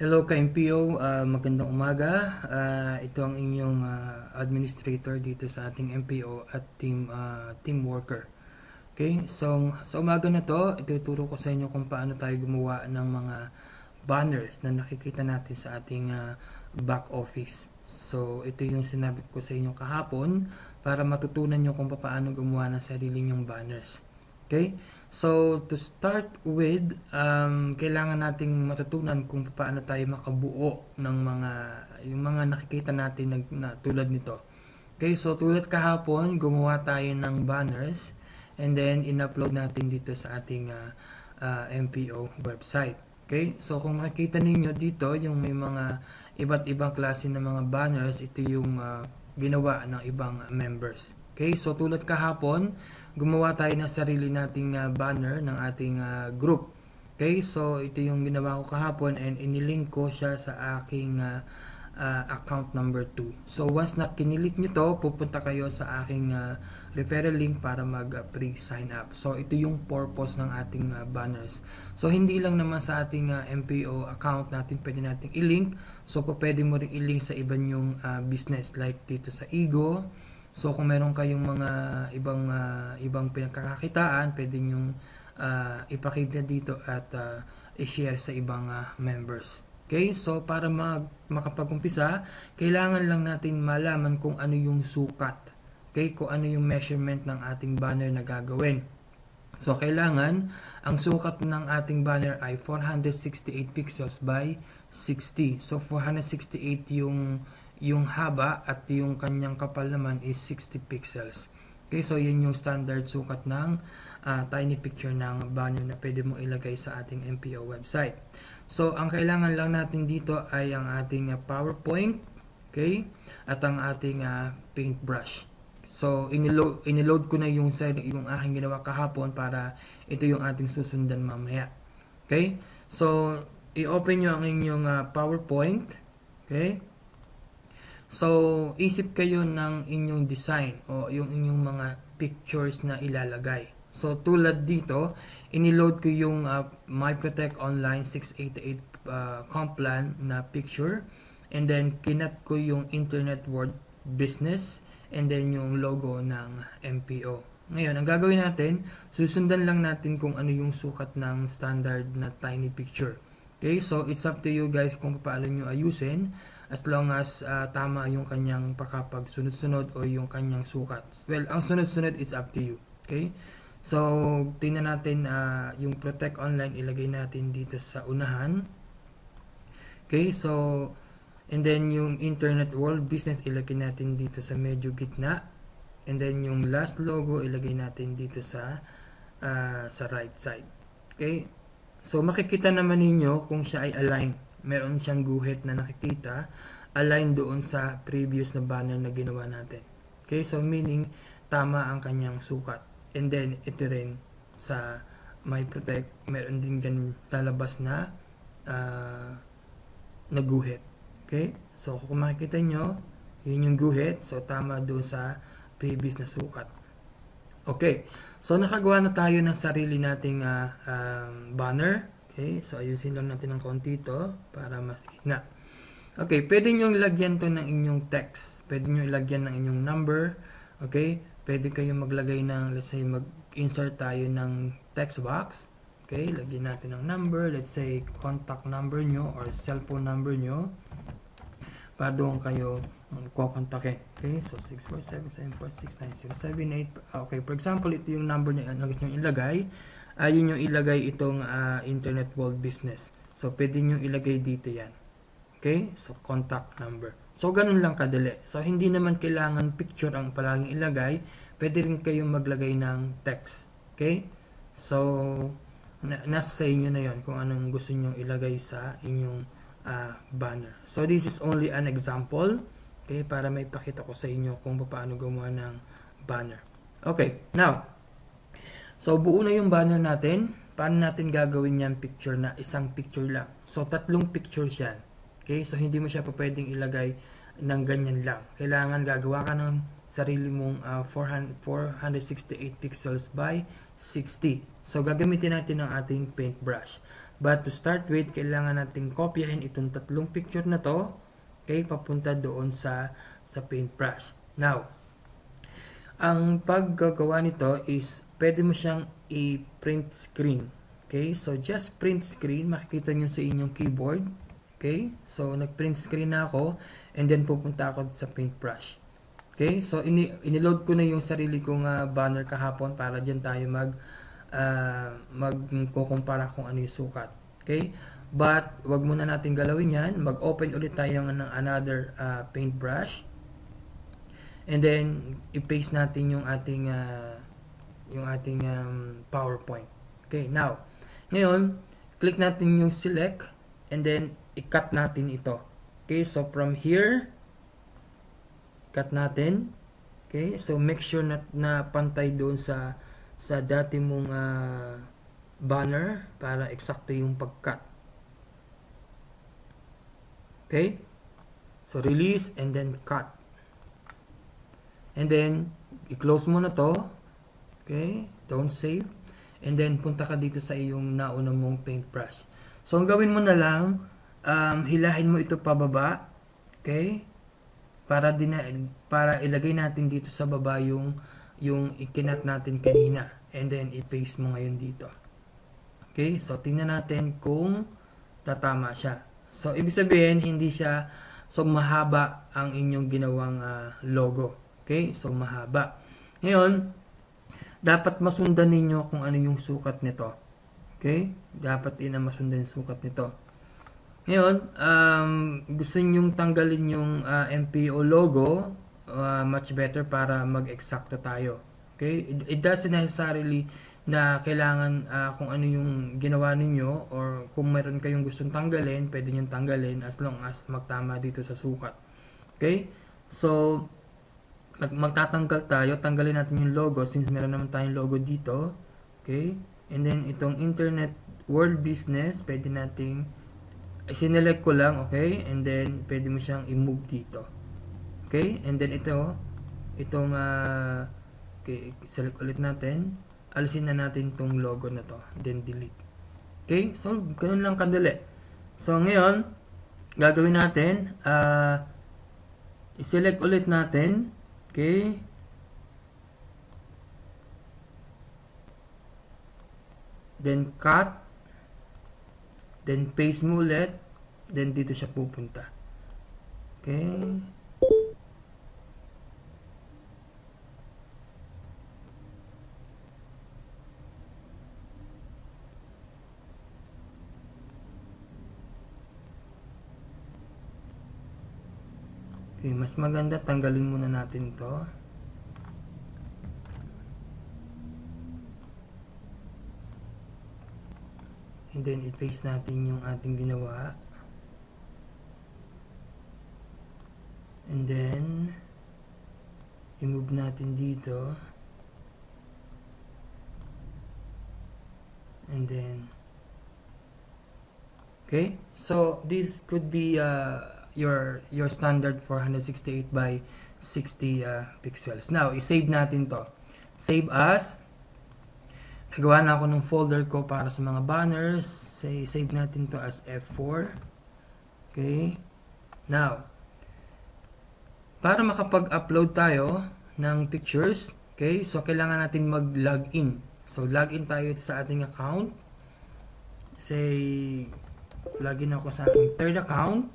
Hello ka-MPO, magandang umaga. Ito ang inyong administrator dito sa ating MPO at team worker. Okay, so sa umaga na to, ituturo ko sa inyo kung paano tayo gumawa ng mga banners na nakikita natin sa ating back office. So ito yung sinabi ko sa inyo kahapon para matutunan nyo kung paano gumawa ng sarili nyong banners. Okay? So, to start with, kailangan nating matutunan kung paano tayo makabuo ng yung mga nakikita natin na tulad nito. Okay, so tulad kahapon, gumawa tayo ng banners and then in-upload natin dito sa ating MPO website. Okay, so kung makikita ninyo dito, yung may mga iba't ibang klase ng mga banners, ito yung ginawa ng ibang members. Okay, so tulad kahapon, gumawa tayo ng sarili nating banner ng ating group. Okay, so ito yung ginawa ko kahapon and inilink ko siya sa aking account number 2. So once na kinilik nyo to, pupunta kayo sa aking referral link para mag-free sign up. So ito yung purpose ng ating banners. So hindi lang naman sa ating MPO account natin pwede nating i-link. So pwede mo rin i-link sa iba nyong business like dito sa Igo. So kung meron kayong mga ibang pinagkakakitaan, pwede nyong ipakita dito at i-share sa ibang members. Okay, so para makapag-umpisa, kailangan lang natin malaman kung ano yung sukat. Okay, kung ano yung measurement ng ating banner na gagawin. So kailangan, ang sukat ng ating banner ay 468 pixels by 60. So 468 yung haba at yung kanyang kapal naman is 60 pixels. Okay, so yun yung standard sukat ng tiny picture ng banner na pwede mong ilagay sa ating MPO website. So, ang kailangan lang natin dito ay ang ating PowerPoint, okay, at ang ating paintbrush. So, iniload ko na yung aking ginawa kahapon para ito yung ating susundan mamaya. Okay? So, i-open nyo ang inyong PowerPoint, okay? So, isip kayo ng inyong design o yung inyong mga pictures na ilalagay. So, tulad dito, iniload ko yung MyProtect Online 688 Complan na picture. And then, kinat ko yung Internet World Business and then yung logo ng MPO. Ngayon, ang gagawin natin, susundan lang natin kung ano yung sukat ng standard na tiny picture. Okay, so it's up to you guys kung paano nyo ayusin as long as tama yung kanyang pakapagsunod-sunod o yung kanyang sukat. Well, ang sunod-sunod is up to you. Okay? So, tingnan natin yung Protect Online, ilagay natin dito sa unahan. Okay, so, and then yung Internet World Business, ilagay natin dito sa medyo gitna. And then yung last logo, ilagay natin dito sa right side. Okay? So, makikita naman ninyo kung siya ay aligned. Meron siyang guhit na nakikita align doon sa previous na banner na ginawa natin. Okay, so meaning tama ang kanyang sukat. And then ito rin sa MyProtect, meron din ganun lalabas na guhit. Okay, so kung makikita nyo, yun yung guhit, so tama doon sa previous na sukat. Okay, so nakagawa na tayo ng sarili nating banner. Okay, so ayusin lang natin ng konti ito para mas gitna. Okay, pwede nyo lagyan to ng inyong text. Pwede nyo ilagyan ng inyong number. Okay, pwede kayo maglagay ng, let's say, mag-insert tayo ng text box. Okay, lagyan natin ng number. Let's say, contact number nyo or cellphone number nyo. Para doon kayo kukontakin. Okay, so 647-746-9078. Okay, for example, ito yung number nyo nyo ilagay. Yun yung ilagay itong Internet World Business. So, pwede nyo ilagay dito yan. Okay? So, contact number. So, ganun lang kadali. So, hindi naman kailangan picture ang palaging ilagay. Pwede rin kayong maglagay ng text. Okay? So, nasa sa inyo na yon kung anong gusto nyo ilagay sa inyong banner. So, this is only an example. Okay? Para may pakita ko sa inyo kung paano gumawa ng banner. Okay. Now, so, buo na yung banner natin. Paano natin gagawin yan picture na isang picture lang? So, 3 pictures yan. Okay? So, hindi mo siya pa pwedeng ilagay ng ganyan lang. Kailangan gagawa ka ng sarili mong 468 pixels by 60. So, gagamitin natin ang ating paintbrush. But to start with, kailangan natin kopyahin itong tatlong picture na to, okay, papunta doon sa paintbrush. Now, ang paggagawa nito is pwede mo siyang i-print screen. Okay, so just print screen, makikita nyo sa inyong keyboard. Okay, so nag-print screen na ako and then pupunta ako sa paintbrush. Okay, so iniload ko na yung sarili kong banner kahapon para dyan tayo magkukumpara kung ano yung sukat. Okay, but wag muna natin galawin yan. Mag-open ulit tayo ng another paintbrush and then i-paste natin yung ating PowerPoint. Okay, now ngayon click natin yung select and then i-cut natin ito. Okay, so from here cut natin. Okay, so make sure na pantay doon sa dati mong banner para eksakto yung pag-cut. Okay, so release and then cut. And then i-close mo na to. Okay, don't save. And then punta ka dito sa iyong nauna mong paintbrush. So ang gawin mo na lang, hilahin mo ito pababa. Okay, para ilagay natin dito sa baba yung ikinat natin kanina, and then i-paste mo ngayon dito. Okay, so tingnan natin kung tatama siya. So ibig sabihin hindi siya mahaba ang inyong ginawang logo. Okay, so mahaba. Ngayon dapat masundan ninyo kung ano yung sukat nito. Okay, dapat masundan yung sukat nito. Ngayon, gusto nyong tanggalin yung MPO logo, much better para mag-eksakto tayo. Okay? It doesn't necessarily na kailangan kung ano yung ginawa ninyo or kung mayroon kayong gustong tanggalin, pwede nyo tanggalin as long as magtama dito sa sukat. Okay? So, magtatanggal tayo. Tanggalin natin yung logo since meron naman tayong logo dito. Okay? And then, itong Internet World Business, pwede nating sinelect ko lang, okay? And then, pwede mo siyang i-move dito. Okay? And then, itong, okay, select ulit natin. Alisin na natin itong logo na to. Then, delete. Okay? So, ganun lang kadali. So, ngayon, gagawin natin, i-select ulit natin. Okay? Then, cut. Then, paste mo ulit. Then, dito siya pupunta. Okay. Okay, mas maganda. Tanggalin muna natin ito. And then, i-paste natin yung ating ginawa. And then, i-move natin dito. And then, okay? So, this could be your standard 468 by 60 pixels. Now, i-save natin to. Save as. Nagawa na ako ng folder ko para sa mga banners. Save natin to as F4. Okay. Now, para makapag-upload tayo ng pictures, okay, so kailangan natin mag-login. So, login tayo sa ating account. Say, login ako sa aking third account.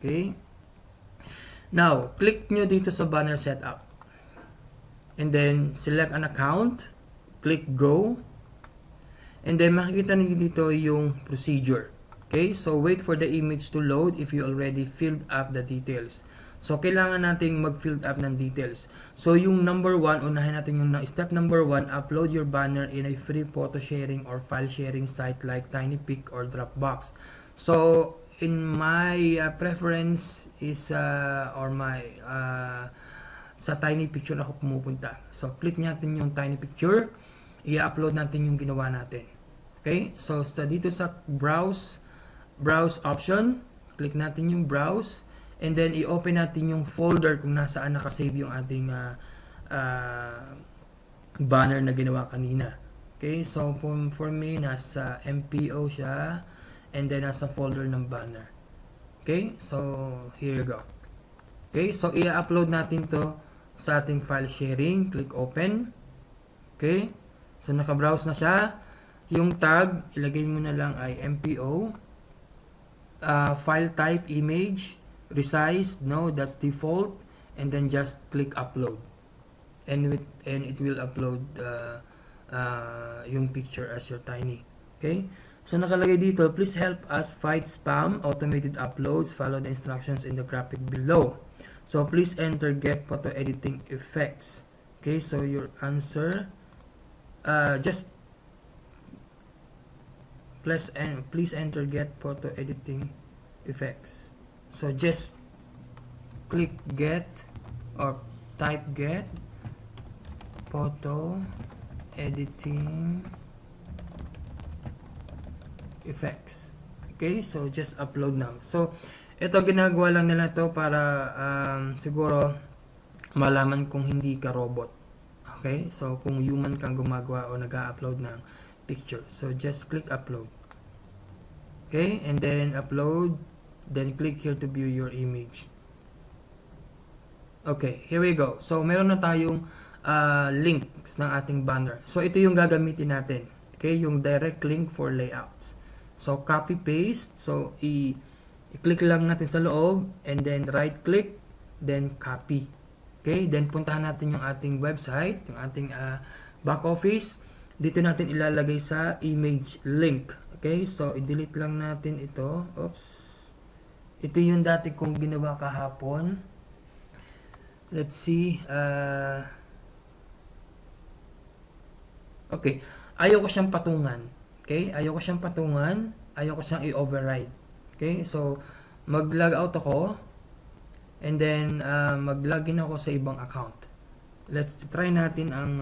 Okay. Now, click nyo dito sa banner setup. And then, select an account. Click go. And then, makikita niyo dito yung procedure. Okay? So, wait for the image to load if you already filled up the details. So, kailangan nating mag-fill up ng details. So, yung number 1, unahin natin yung step number 1, upload your banner in a free photo sharing or file sharing site like TinyPic or Dropbox. So, in my preference is, or my, sa Tiny Picture ako pumupunta. So, click natin yung Tiny Picture. I-upload natin yung ginawa natin. Okay? So, dito sa browse option, click natin yung browse. And then, i-open natin yung folder kung nasaan nakasave yung ating banner na ginawa kanina. Okay, so for me, nasa MPO siya, and then nasa folder ng banner. Okay, so here you go. Okay, so i-upload natin to sa ating file sharing. Click open. Okay, so naka-browse na siya. Yung tag, ilagay mo na lang ay MPO. File type, image, resized, no, that's default, and then just click upload. And it will upload yung picture as your tiny. Okay? So nakalagay dito, please help us fight spam, automated uploads, follow the instructions in the graphic below. So please enter get photo editing effects. Okay, so your answer, just please enter get photo editing effects. So just click get or type get photo editing effects. Okay, so just upload now. So ito ginagawa lang nila to para siguro malaman kung hindi ka robot. Okay, so kung human kang gumagawa o nag-upload ng picture. So just click upload. Okay, and then upload, then click here to view your image. Okay, here we go. So meron na tayong links ng ating banner. So ito yung gagamitin natin. Okay, yung direct link for layouts. So copy paste. So i-click lang natin sa loob, and then right click, then copy. Okay, then puntahan natin yung ating website, yung ating back office. Dito natin ilalagay sa image link. Okay, so i-delete lang natin ito. Oops. Ito yung dati kong ginawa kahapon. Let's see. Okay, ayaw ko siyang patungan. Okay, ayaw ko siyang patungan. Ayaw ko siyang i-override. Okay, so mag-log out ako. And then, mag-login ako sa ibang account. Let's try natin ang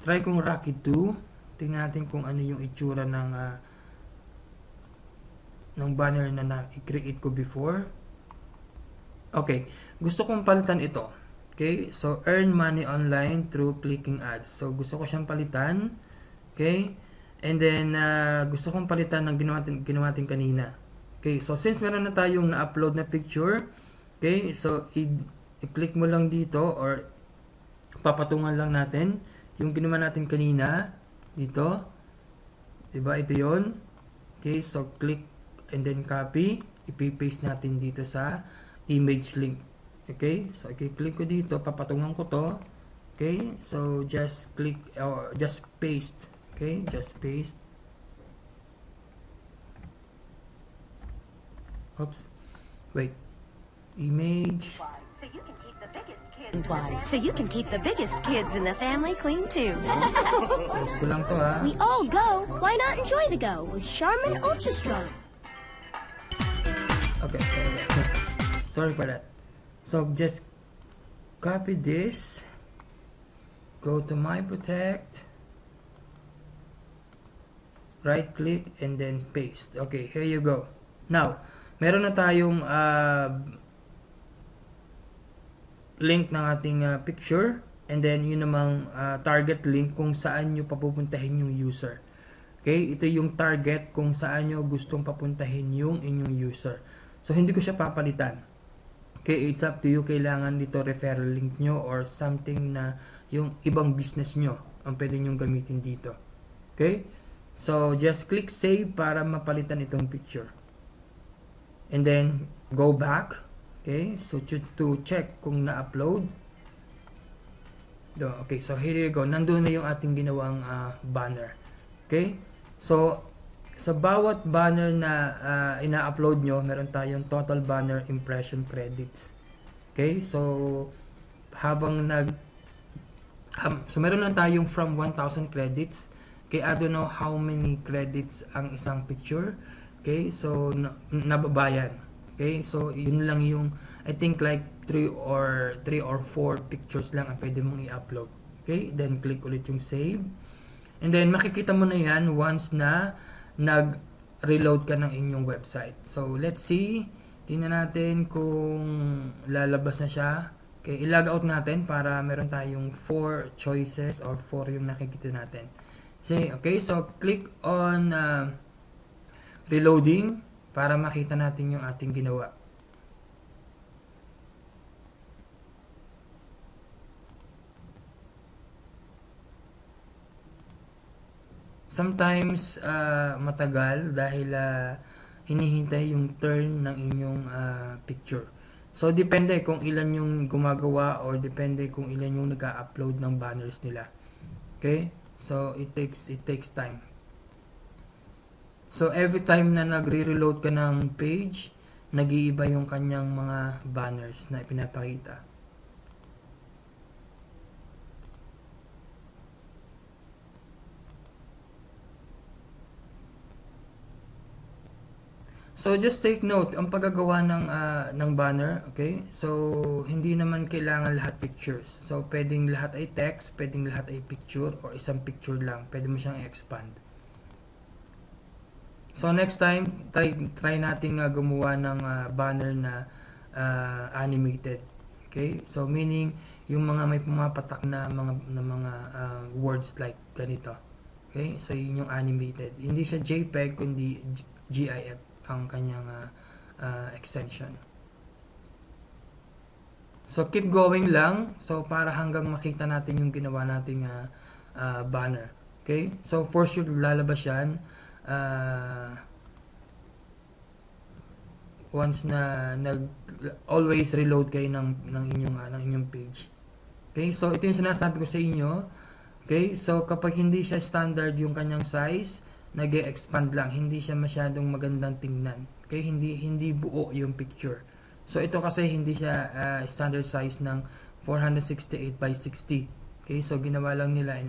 try kong Rocky 2. Tingnan natin kung ano yung itsura ng banner na i-create ko before. Okay, gusto kong palitan ito. Okay, so earn money online through clicking ads. So gusto ko siyang palitan. Okay, and then gusto kong palitan ng ginawa natin kanina. Okay, so since meron na tayong na-upload na picture, okay, so i-click mo lang dito or papatungan lang natin yung ginawa natin kanina dito. Diba? Ito yun. Okay, so click and then copy. Ipi-paste natin dito sa image link. Okay, so i-click ko dito, papatungan ko to. Okay, so just click or just paste. Okay, just paste. Oops. Wait. Image. So you can keep the biggest kids in the family clean too. Close ko lang to ha. We all go. Why not enjoy the go with Charmin Ultra Strong? Okay. Sorry for that. So just copy this. Go to My Protect. Right click and then paste. Okay, here you go. Now, meron na tayong link ng ating picture, and then yun namang target link kung saan nyo papupuntahin yung user. Okay, ito yung target kung saan nyo gustong papuntahin yung inyong user. So hindi ko siya papalitan. Okay, it's up to you. Kailangan dito referral link nyo or something na yung ibang business nyo ang pwede nyo gamitin dito. Okay, so just click save para mapalitan itong picture. And then go back. Okay, so to check kung na-upload. Okay, so here you go. Nandun na yung ating ginawang banner. Okay, so sa bawat banner na ina-upload nyo, meron tayong total banner impression credits. Okay, so habang so meron lang tayong from 1,000 credits. Okay, I don't know how many credits ang isang picture. Okay, so nababayan. Okay, so yun lang yung, I think like 3 or 4 pictures lang ang pwede mong i-upload. Okay, then click ulit yung save. And then makikita mo na yan once na nag-reload ka ng inyong website. So let's see, tingnan natin kung lalabas na siya. Okay, i-log out natin para meron tayong 4 choices or 4 yung nakikita natin. Okay, so click on reloading para makita natin yung ating ginawa. Sometimes matagal dahil hinihintay yung turn ng inyong picture. So depende kung ilan yung gumagawa or depende kung ilan yung nag-upload ng banners nila. Okay? So it takes time. So every time na nagre-reload ka ng page, nag-iiba yung kanyang mga banners na ipinapakita. So just take note, ang paggagawa ng banner, okay? So hindi naman kailangan lahat pictures. So pwedeng lahat ay text, pwedeng lahat ay picture or isang picture lang. Pwede mo siyang i-expand. So next time, try nating gumawa ng banner na animated. Okay? So meaning yung mga may pumapatak na mga words like ganito. Okay? So yun yung animated. Hindi siya JPEG kundi GIF ang kanyang extension. So keep going lang. So para hanggang makita natin yung ginawa nating banner. Okay? So for sure lalabas yan once na always reload kayo ng inyong page. Okay? So ito yung sinasabi ko sa inyo. Okay? So kapag hindi siya standard yung kanyang size, nag-e-expand lang, hindi siya masyadong magandang tingnan. Okay, hindi buo yung picture. So ito kasi hindi siya standard size ng 468 by 60. Okay, so ginawa lang nila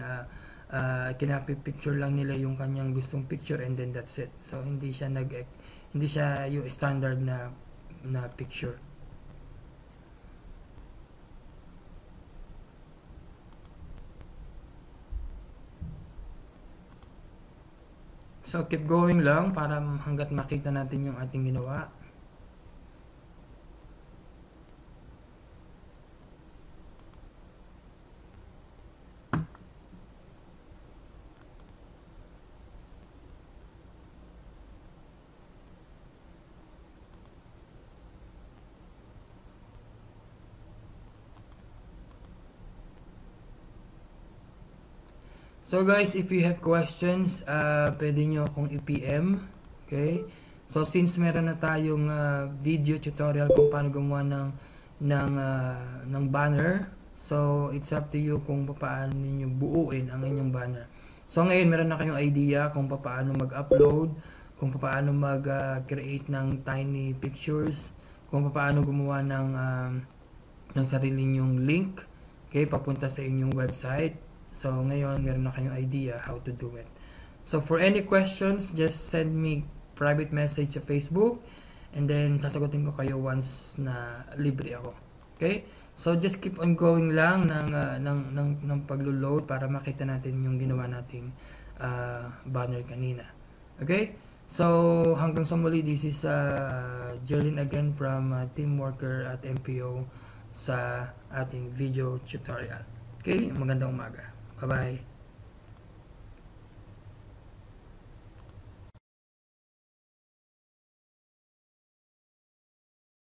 kinapicture lang nila yung kanyang gustong picture and then that's it. So hindi siya yung standard na picture. So, keep going lang para hanggat makita natin yung ating ginawa. So guys, if you have questions, pwede nyo akong i-PM. Okay? So since meron na tayong video tutorial kung paano gumawa ng banner, so it's up to you kung paano niyo buuin ang inyong banner. So ngayon meron na kayong idea kung paano mag-upload, kung paano mag-create ng tiny pictures, kung paano gumawa ng sarili nyong link, okay, papunta sa inyong website. So, ngayon, meron na kayong idea how to do it. So, for any questions, just send me private message sa Facebook and then sasagutin ko kayo once na libre ako. Okay? So, just keep on going lang ng paglo-load para makita natin yung ginawa nating banner kanina. Okay? So, hanggang sa muli, this is Jerlyn again from Team Worker at MPO sa ating video tutorial. Okay? Magandang umaga. Bye-bye.